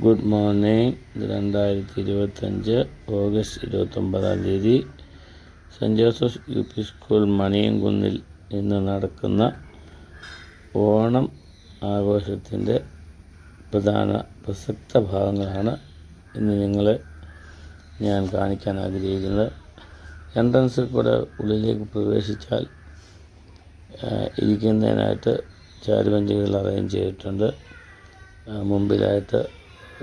Good morning. 2025 August 29 saint Joseph U P school മണിയൻകുന്നിൽ ഇന്ന് നടക്കുന്ന ഓണം ആഘോഷത്തിൻ്റെ പ്രസക്ത ഭാഗങ്ങളാണ് ഇന്ന് നിങ്ങളെ ഞാൻ കാണിക്കാൻ ആഗ്രഹിക്കുന്നത്. എൻട്രൻസിൽ കൂടെ ഉള്ളിലേക്ക് പ്രവേശിച്ചാൽ ഇരിക്കുന്നതിനായിട്ട് ചാരുബെഞ്ചുകൾ അറേഞ്ച് ചെയ്തിട്ടുണ്ട്. മുമ്പിലായിട്ട്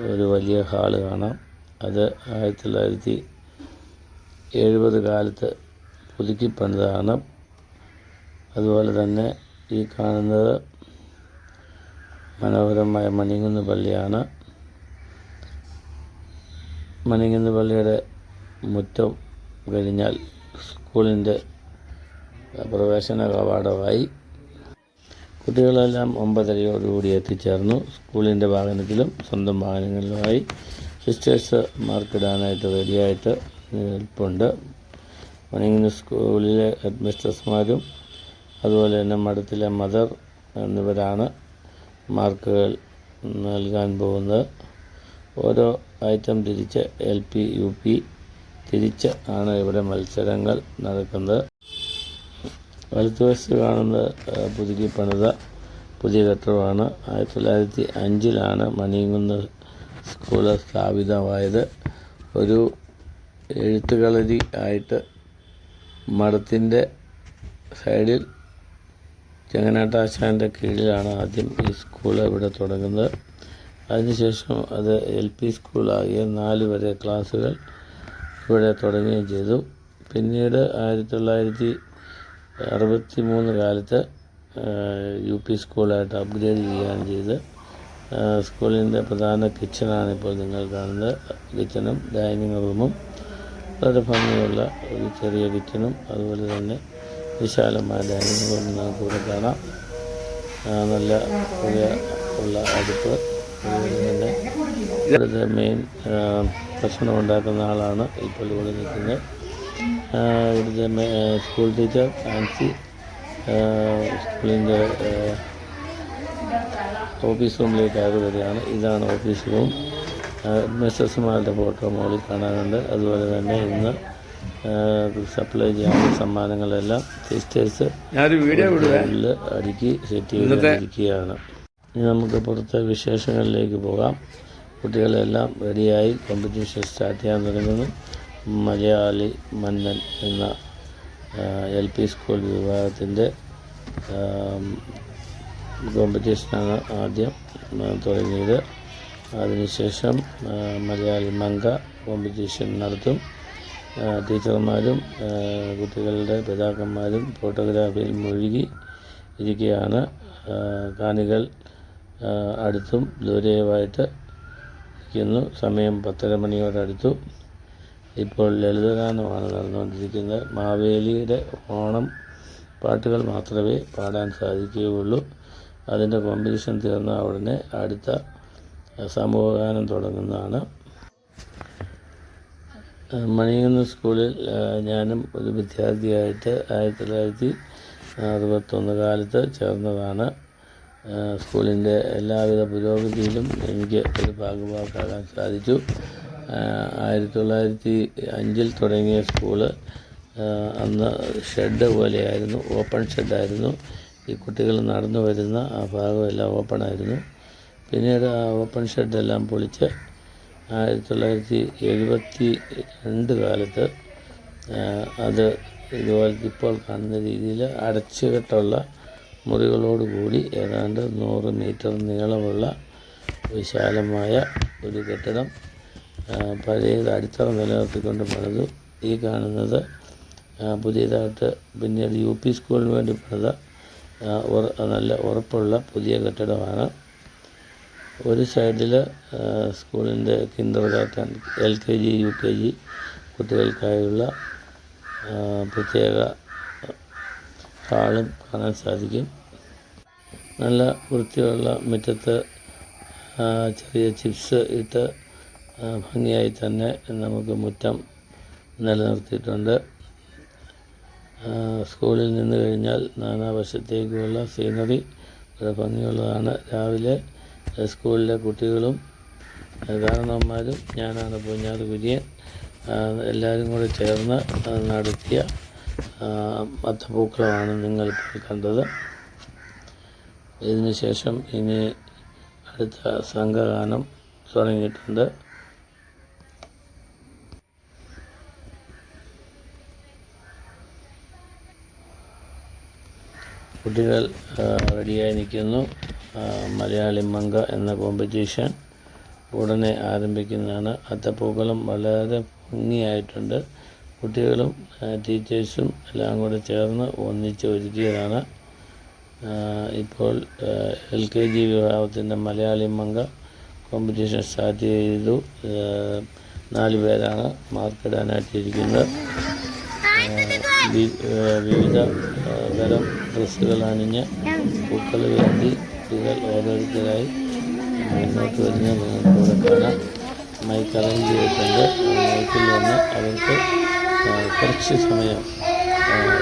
ഒരു വലിയ ഹാള് കാണാം. അത് 1970 കാലത്ത് പുതുക്കി പണിതാണ്. അതുപോലെ തന്നെ ഈ കാണുന്നത് മനോഹരമായ മണിയൻകുന്ന് പള്ളിയാണ്. മണിയൻകുന്ന് പള്ളിയുടെ മുറ്റം കഴിഞ്ഞാൽ സ്കൂളിൻ്റെ പ്രവേശന കവാടമായി. കുട്ടികളെല്ലാം 9:30 എത്തിച്ചേർന്നു. സ്കൂളിൻ്റെ വാഹനത്തിലും സ്വന്തം വാഹനങ്ങളിലുമായി സിസ്റ്റേഴ്സ് മാർക്കിടാനായിട്ട് റെഡിയായിട്ട് നിൽപ്പുണ്ട്. മണിയൻകുന്ന് സ്കൂളിലെ ഹെഡ് മിസ്റ്റർമാരും അതുപോലെ തന്നെ മഠത്തിലെ മദർ എന്നിവരാണ് മാർക്കുകൾ നൽകാൻ പോകുന്നത്. ഓരോ ഐറ്റം തിരിച്ച് LP UP തിരിച്ച് ആണ് ഇവിടെ മത്സരങ്ങൾ നടക്കുന്നത്. വലത്തുവശത്ത് കാണുന്നത് പുതുക്കി പണിത പുതിയ കെട്ടിടമാണ്. 1905 മണിയൻകുന്ന് സ്കൂൾ സ്ഥാപിതമായത്. ഒരു എഴുത്തുകളരി ആയിട്ട് മഠത്തിൻ്റെ സൈഡിൽ ചെങ്ങനാട്ടാശാൻ്റെ കീഴിലാണ് ആദ്യം ഈ സ്കൂൾ ഇവിടെ തുടങ്ങുന്നത്. അതിനുശേഷം അത് LP സ്കൂളാകിയ 4 വരെ ക്ലാസ്സുകൾ ഇവിടെ തുടങ്ങുകയും ചെയ്തു. പിന്നീട് 1963 കാലത്ത് UP സ്കൂളായിട്ട് അപ്ഗ്രേഡ് ചെയ്യുകയാണ് ചെയ്ത്. സ്കൂളിൻ്റെ പ്രധാന കിച്ചണാണ് ഇപ്പോൾ നിങ്ങൾ കാണുന്നത്. കിച്ചണും ഡൈനിങ് റൂമും വളരെ ഭംഗിയുള്ള ഒരു ചെറിയ കിച്ചണും അതുപോലെ തന്നെ വിശാലമായ ഡൈനിങ് റൂമും നമുക്ക് ഇവിടെ കാണാം. നല്ല ഉള്ള അടുപ്പ്, അതുപോലെ തന്നെ ഇവിടുത്തെ മെയിൻ ഭക്ഷണം ഉണ്ടാക്കുന്ന ആളാണ് ഇപ്പോൾ ഇവിടെ നിൽക്കുന്നത്. ഇവിടുത്തെ സ്കൂൾ ടീച്ചർ ആൻസി സ്കൂളിൻ്റെ ഓഫീസ് റൂമിലേക്ക് കയറി വരികയാണ്. ഇതാണ് ഓഫീസ് റൂം. മിസ്സസ്മാരുടെ ഫോട്ടോ മുകളിൽ കാണാനുണ്ട്. അതുപോലെ തന്നെ ഇന്ന് സപ്ലൈ ചെയ്യാനുള്ള സമ്മാനങ്ങളെല്ലാം സിസ്റ്റേഴ്സ് അടുക്കി സെറ്റ് ചെയ്തിരിക്കുകയാണ്. ഇനി നമുക്ക് പുറത്തെ വിശേഷങ്ങളിലേക്ക് പോകാം. കുട്ടികളെല്ലാം റെഡിയായി കോമ്പറ്റീഷൻ സ്റ്റാർട്ട് ചെയ്യാൻ തുടങ്ങുന്നു. മലയാളി മന്നൻ എന്ന LP സ്കൂൾ വിഭാഗത്തിൻ്റെ കോമ്പറ്റീഷനാണ് ആദ്യം തുടങ്ങിയത്. അതിനുശേഷം മലയാളി മങ്ക കോമ്പറ്റീഷൻ നടത്തും. ടീച്ചർമാരും കുട്ടികളുടെ പിതാക്കന്മാരും ഫോട്ടോഗ്രാഫിയിൽ മുഴുകി ഇരിക്കുകയാണ്. കാണികൾ അടുത്തും ദൂരെയുമായിട്ട് ഇരിക്കുന്നു. സമയം 10:30 മണിയോടടുത്തു. ഇപ്പോൾ ലളിതഗാനമാണ് നടന്നുകൊണ്ടിരിക്കുന്നത്. മാവേലിയുടെ ഓണം പാട്ടുകൾ മാത്രമേ പാടാൻ സാധിക്കുകയുള്ളൂ. അതിൻ്റെ കോമ്പറ്റീഷൻ തീർന്ന ഉടനെ അടുത്ത സമൂഹഗാനം തുടങ്ങുന്നതാണ്. മണിയൻകുന്ന് സ്കൂളിൽ ഞാനും ഒരു വിദ്യാർത്ഥിയായിട്ട് 1961 കാലത്ത് ചേർന്നതാണ്. സ്കൂളിൻ്റെ എല്ലാവിധ പുരോഗതിയിലും എനിക്ക് ഒരു ഭാഗമാക്കാൻ സാധിച്ചു. 1905 തുടങ്ങിയ സ്കൂള് അന്ന് ഷെഡ് പോലെയായിരുന്നു, ഓപ്പൺ ഷെഡായിരുന്നു. ഈ കുട്ടികൾ നടന്നു വരുന്ന ആ ഭാഗമെല്ലാം ഓപ്പണായിരുന്നു. പിന്നീട് ആ ഓപ്പൺ ഷെഡെല്ലാം പൊളിച്ച് 1972 കാലത്ത് അത് ഇതുപോലെ ഇപ്പോൾ കാണുന്ന രീതിയിൽ അടച്ചുകെട്ടുള്ള മുറികളോടുകൂടി ഏതാണ്ട് 100 മീറ്റർ നീളമുള്ള വിശാലമായ ഒരു കെട്ടിടം പഴയത് അടിത്തറ നിലനിർത്തിക്കൊണ്ട് പണിതു. ഈ കാണുന്നത് പുതിയതായിട്ട് പിന്നീട് UP സ്കൂളിന് വേണ്ടി പണിത നല്ല ഉറപ്പുള്ള പുതിയ കെട്ടിടമാണ്. ഒരു സൈഡിൽ സ്കൂളിൻ്റെ കിൻഡർഗാർട്ടൻ LKG UKG കുട്ടികൾക്കായുള്ള പ്രത്യേക ഹാളും കാണാൻ സാധിക്കും. നല്ല വൃത്തിയുള്ള മുറ്റത്ത് ചെറിയ ചിപ്സ് ഇട്ട് ഭംഗിയായി തന്നെ നമുക്ക് മുറ്റം നിലനിർത്തിയിട്ടുണ്ട്. സ്കൂളിൽ നിന്ന് കഴിഞ്ഞാൽ നാനാവശത്തേക്കുള്ള സീനറി വളരെ ഭംഗിയുള്ളതാണ്. രാവിലെ സ്കൂളിലെ കുട്ടികളും കാരണവന്മാരും ഞാനാണ് പൂഞ്ഞാറ് കുര്യൻ. എല്ലാവരും കൂടെ ചേർന്ന് നടത്തിയ അത്തപ്പൂക്കളമാണ് നിങ്ങളിപ്പോൾ കണ്ടത്. ഇതിന് ശേഷം ഇനി അടുത്ത സംഘഗാനം തുടങ്ങിയിട്ടുണ്ട്. കുട്ടികൾ റെഡിയായി നിൽക്കുന്നു. മലയാളി മങ്ക എന്ന കോമ്പറ്റീഷൻ ഉടനെ ആരംഭിക്കുന്നതാണ്. അത്തപ്പൂക്കളം വളരെ ഭംഗിയായിട്ടുണ്ട്. കുട്ടികളും ടീച്ചേഴ്സും എല്ലാം കൂടെ ചേർന്ന് ഒന്നിച്ച് ഒരുക്കിയതാണ്. ഇപ്പോൾ LKG വിഭാഗത്തിൻ്റെ മലയാളി മങ്ക കോമ്പറ്റീഷൻ സ്റ്റാർട്ട് ചെയ്തു. 4 പേരാണ് മാർക്കിടാനായിട്ടിരിക്കുന്നത്. വിവിധ തരം ഡ്രസ്സുകൾ അണിഞ്ഞ് പൂക്കൾ വേണ്ടി കുട്ടികൾ ഓരോരുത്തരായി മുന്നോട്ട് വരുന്ന നിങ്ങൾക്കിവിടെ കാണാം. മൈക്ക് അറേഞ്ച് ചെയ്തിട്ടുണ്ട്. മൈക്കിൽ വന്ന് അവർക്ക് കുറച്ച് സമയം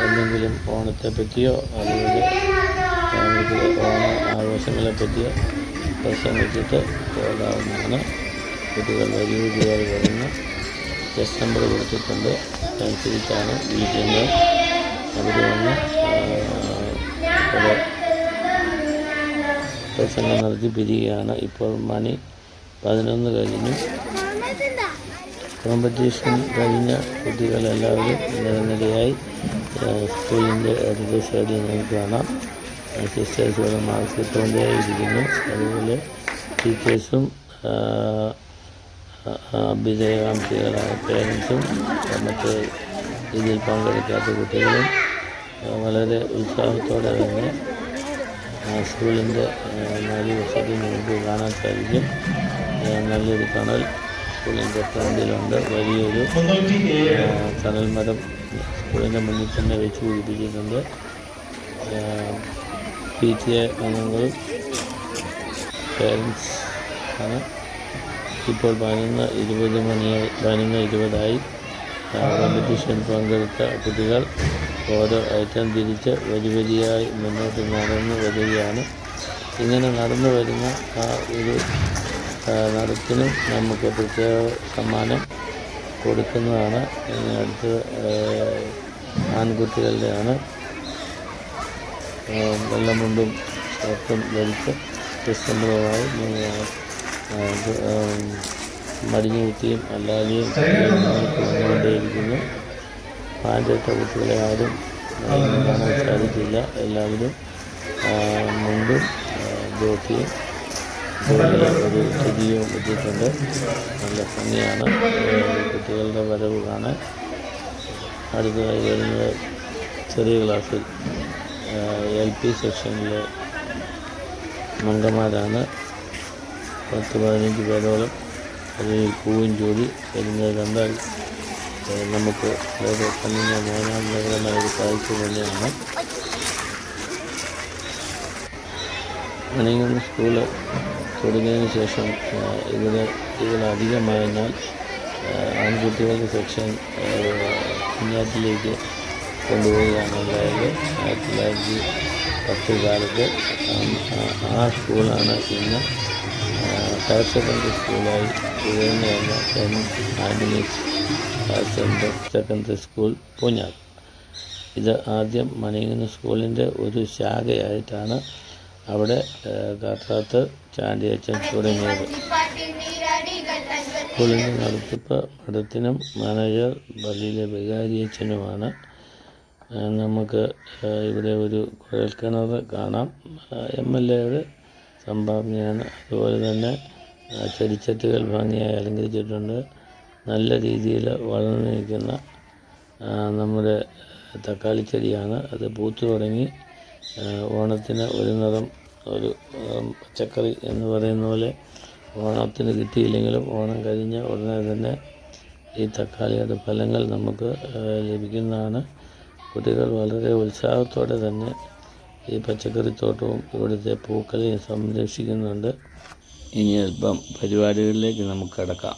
എന്തെങ്കിലും ഓണത്തെ പറ്റിയോ അതുപോലെ അവർക്ക് ഓണ ആഘോഷങ്ങളെ പറ്റിയോ പ്രസംഗിച്ചിട്ട് പോകാവുന്നതാണ്. കുട്ടികൾ വരിയായി വരുന്ന ടെസ്റ്റ് നമ്പർ കൊടുത്തിട്ടുണ്ട്. അതനുസരിച്ചാണ് ഇരിക്കുന്നത്. അവർ വന്ന് പ്രസംഗം നടത്തി പിരിയുകയാണ്. ഇപ്പോൾ മണി 11 കഴിഞ്ഞു. കോമ്പറ്റീഷൻ കഴിഞ്ഞ കുട്ടികളെല്ലാവരും നിരനിരയായി സ്കൂളിൻ്റെ അടുത്ത സൈഡിൽ നമുക്ക് കാണാം. സിസ്റ്റേഴ്സുകൾ മാർക്സ് ഇട്ടുകൊണ്ടേയിരിക്കുന്നു. അതുപോലെ ടീച്ചേഴ്സും വിജയകാംക്ഷികളായ പേരൻസും മറ്റ് ഇതിൽ പങ്കെടുക്കാത്ത കുട്ടികളും വളരെ ഉത്സാഹത്തോടെ തന്നെ സ്കൂളിൻ്റെ 4 വശത്തിൽ നമുക്ക് കാണാൻ സാധിക്കും. നല്ലൊരു തണൽ സ്കൂളിൻ്റെ ഫ്രണ്ടിലുണ്ട്. വലിയൊരു തണൽ മരം സ്കൂളിൻ്റെ മുന്നിൽ തന്നെ വെച്ച് പിടിപ്പിച്ചിട്ടുണ്ട്. PTA അംഗങ്ങളും പേരൻസ് ആണ്. ഇപ്പോൾ 11:20 കോമ്പറ്റീഷൻ പങ്കെടുത്ത കുട്ടികൾ ഓരോ ഐറ്റം തിരിച്ച് വരിയായി മുന്നോട്ട് നടന്നു വരികയാണ്. ഇങ്ങനെ നടന്നു വരുന്ന ആ ഒരു നടത്തിനും നമുക്ക് പ്രത്യേക സമ്മാനം കൊടുക്കുന്നതാണ്. അടുത്ത് ആൺകുട്ടികളുടെയാണ്. വെള്ളമുണ്ടും ഷർട്ടും ധരിച്ച് ഡിസംബറുമായി മടിഞ്ഞു കുത്തിയും അല്ലാതെയും വന്നുകൊണ്ടേയിരിക്കുന്നു. പാൻറിട്ട കുട്ടികളെ ആരും കാണാൻ സാധിച്ചില്ല. എല്ലാവരും മുണ്ടും ധോത്തിയും ഒരു ചെടിയും ഇട്ടിട്ടുണ്ട്. നല്ല ഭംഗിയാണ് കുട്ടികളുടെ വരവ് കാണാൻ. അടുത്തതായി വരുന്നത് ചെറിയ ക്ലാസ്സിൽ LP സെക്ഷനിലെ മംഗന്മാരാണ്. 10-15 പേരോളം അതിൽ പൂവും ചൂടി വരുന്നത് കണ്ടാൽ നമുക്ക് വളരെ കണ്ണിന് മോനാത്മകരമായ ഒരു കാഴ്ച തന്നെയാണ്. മണിയങ്ങാട് സ്കൂള് തുടങ്ങിയതിന് ശേഷം കുട്ടികൾ അധികമായതിനാൽ ആൺകുട്ടികളുടെ സെക്ഷൻ കുഞ്ഞാറ്റിലേക്ക് കൊണ്ടുപോവുകയാണ് ഉണ്ടായത്. 1910 കാലത്ത് ആ സ്കൂളാണ് ഇന്ന് ഹയർ സെക്കൻഡറി സ്കൂളായി ഉയർന്നു വന്ന cent Antony's higher secondary school Poonjar. ഇത് ആദ്യം മണിയങ്ങാട് സ്കൂളിൻ്റെ ഒരു ശാഖയായിട്ടാണ് അവിടെ കാട്ടാത്ത് ചാണ്ടിയച്ചൻ തുടങ്ങിയത്. സ്കൂളിൻ്റെ നടത്തിപ്പ് മഠത്തിനും മാനേജർ പള്ളിയിലെ വികാരിയച്ചനുമാണ്. നമുക്ക് ഇവിടെ ഒരു കുഴൽക്കിണർ കാണാം. MLAയുടെ സംഭാവനയാണ്. അതുപോലെ തന്നെ ചെടിച്ചട്ടികൾ ഭംഗിയായി അലങ്കരിച്ചിട്ടുണ്ട്. നല്ല രീതിയിൽ വളർന്നു നിൽക്കുന്ന നമ്മുടെ തക്കാളി ചെടിയാണ്. അത് പൂത്തു തുടങ്ങി. ഓണത്തിന് ഒരു നിറം ഒരു പച്ചക്കറി എന്ന് പറയുന്ന പോലെ ഓണത്തിന് കിട്ടിയില്ലെങ്കിലും ഓണം കഴിഞ്ഞ ഉടനെ തന്നെ ഈ തക്കാളിയുടെ ഫലങ്ങൾ നമുക്ക് ലഭിക്കുന്നതാണ്. കുട്ടികൾ വളരെ ഉത്സാഹത്തോടെ തന്നെ ഈ പച്ചക്കറിത്തോട്ടവും ഇവിടുത്തെ പൂക്കളെയും സംരക്ഷിക്കുന്നുണ്ട്. ഇനി അല്പം പരിപാടികളിലേക്ക് നമുക്ക് കടക്കാം.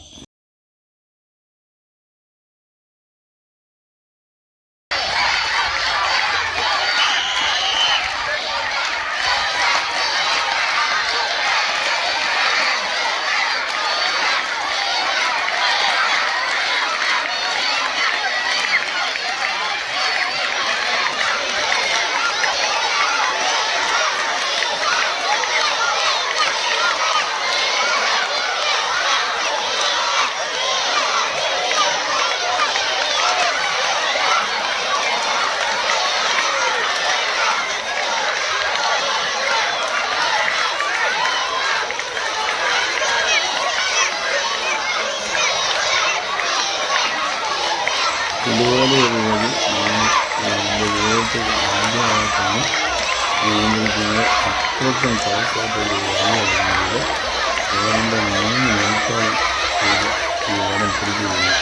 ഇതുപോലെ ഒരു വഴി ഞാൻ എൻ്റെ ജീവിതത്തിൽ ആദ്യമായിട്ടാണ് നിയന്ത്രിക്കുന്നത്. അത്രയ്ക്കും ടൈറ്റായിട്ടൊരു വഴിയായിരുന്നത്. ഏതാണ്ട് 3 മിനിറ്റോളം ഇത് ഈ വടം പിടിക്കുകയാണ്.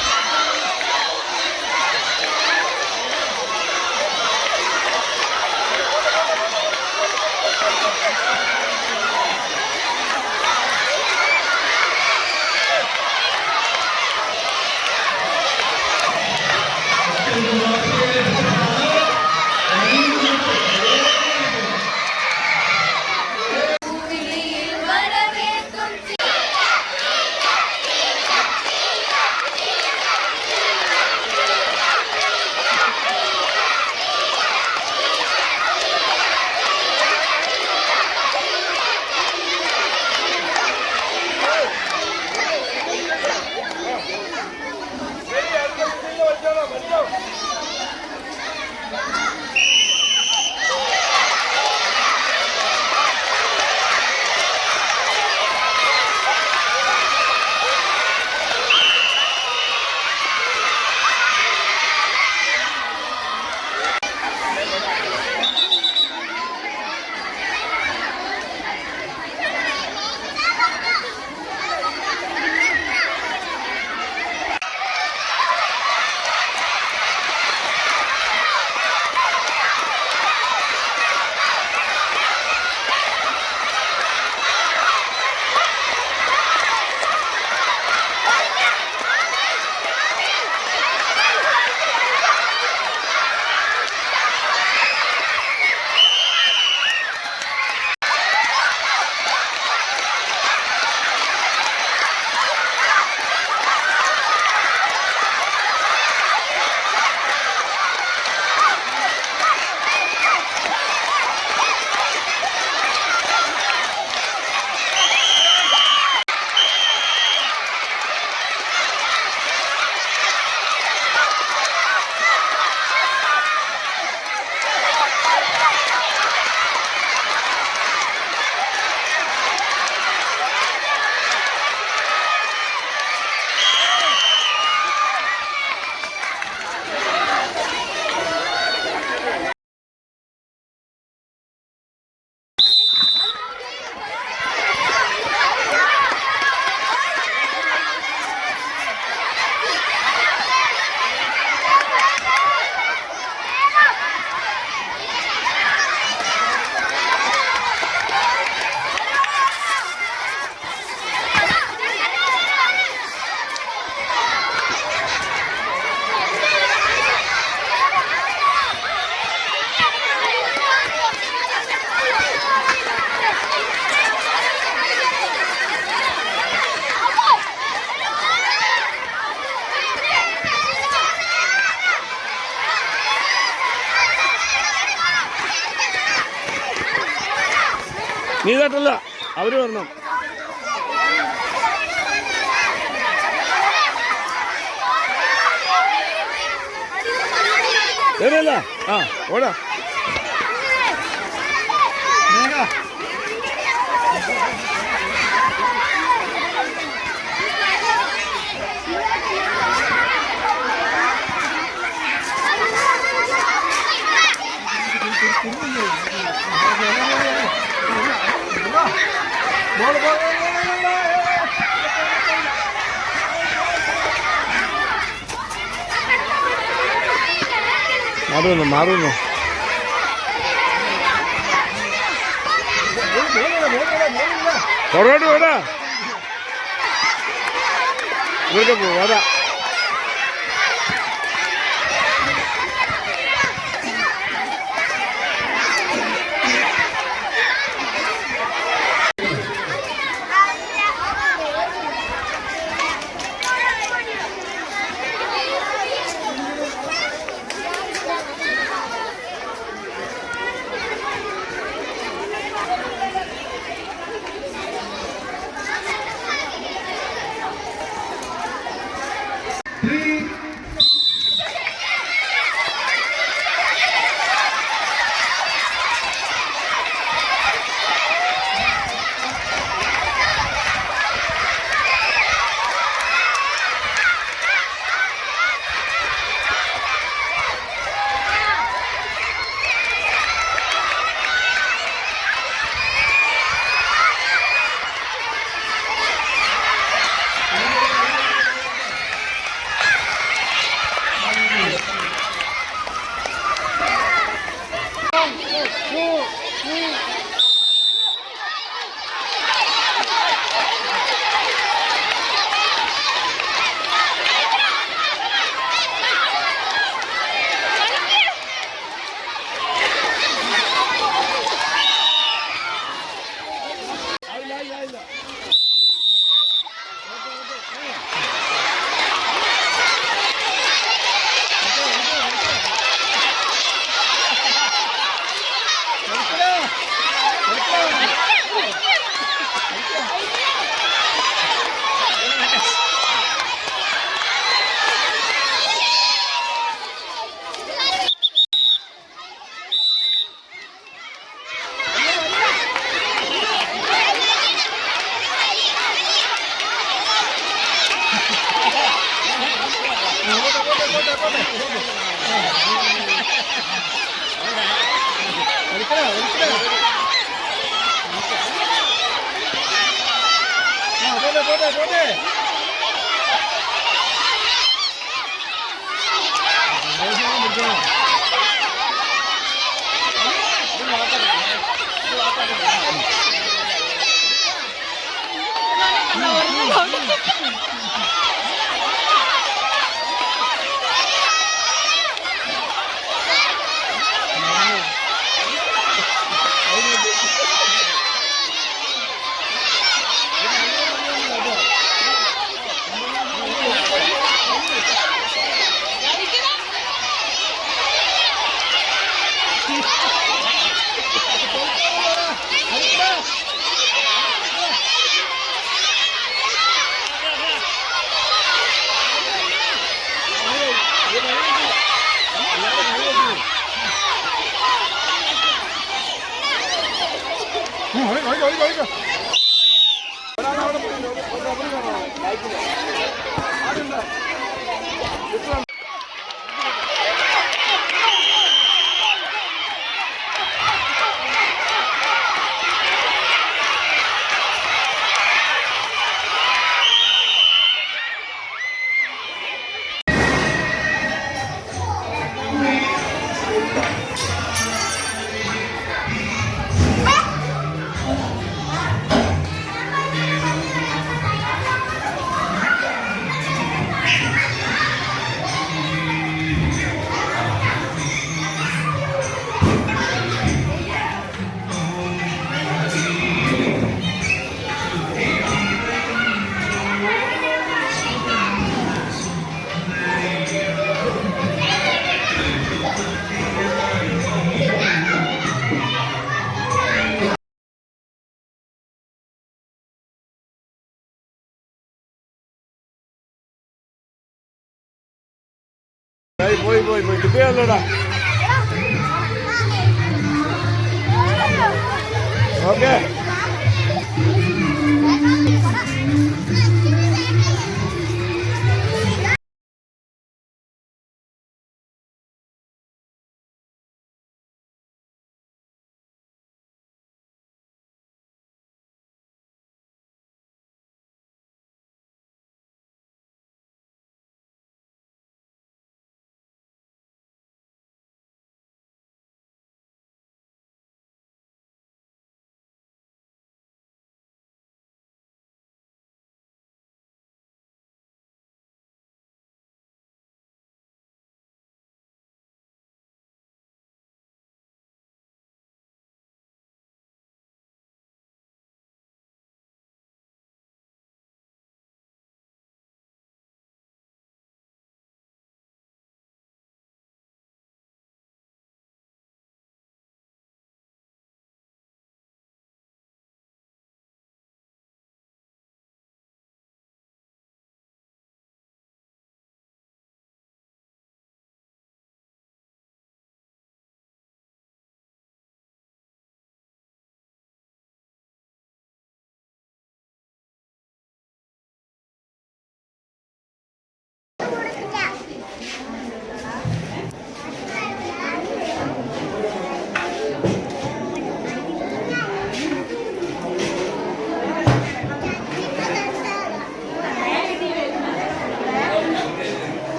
നീ കേട്ടല്ല, അവര് വരണം. ശരിയല്ല, ആ ഓടാ. മാറുന്നു പുറകോട്ട് പോടാ, ഇവിടുത്തെ പോവാ. പോയി കിട്ടിയല്ലോടാ. ഓക്കെ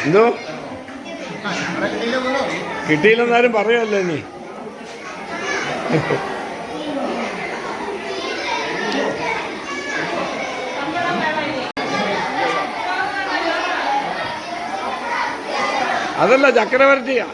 എന്തോ കിട്ടിയില്ലെന്നാരും പറയുമല്ലോ നീ. അതല്ല ചക്രവർത്തിയാ.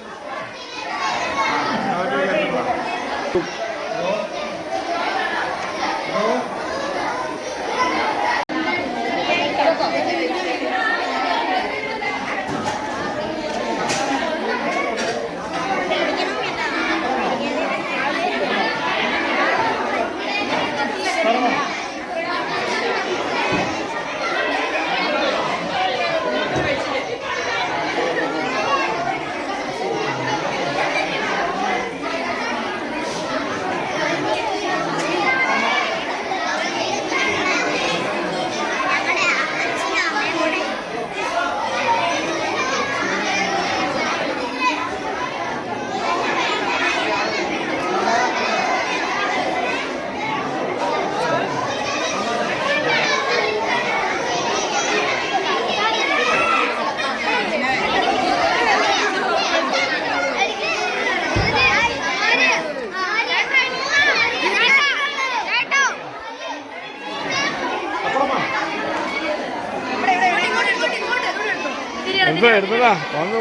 എടുത്തടാ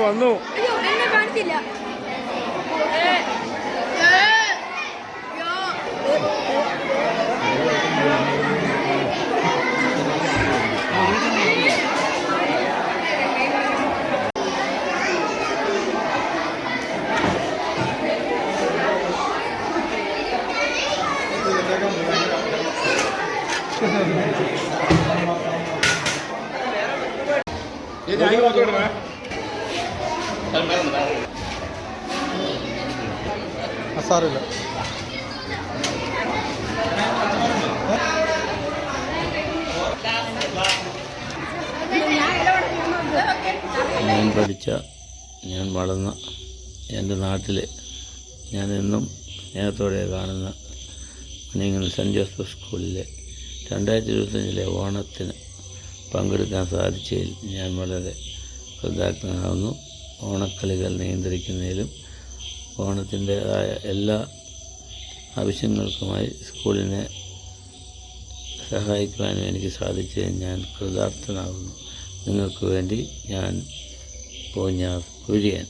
വന്നു അയ്യോ എന്നെ കാണിച്ചില്ല സാറില്ല ഞാൻ പഠിച്ച ഞാൻ വളർന്ന എൻ്റെ നാട്ടിൽ ഞാനെന്നും സ്നേഹത്തോടെ കാണുന്ന മണിയങ്കൽ സെൻറ്റ് ജോസഫ് സ്കൂളിലെ 2025 ഓണത്തിന് പങ്കെടുക്കാൻ സാധിച്ചതിൽ ഞാൻ വളരെ കൃതജ്ഞനാകുന്നു. ഓണക്കളികൾ നിയന്ത്രിക്കുന്നതിലും ഓണത്തിൻ്റേതായ എല്ലാ ആവശ്യങ്ങൾക്കുമായി സ്കൂളിനെ സഹായിക്കുവാനും എനിക്ക് സാധിച്ചതിൽ ഞാൻ കൃതാർത്ഥനാകുന്നു. നിങ്ങൾക്ക് വേണ്ടി ഞാൻ പൂഞ്ഞാർ കുര്യൻ.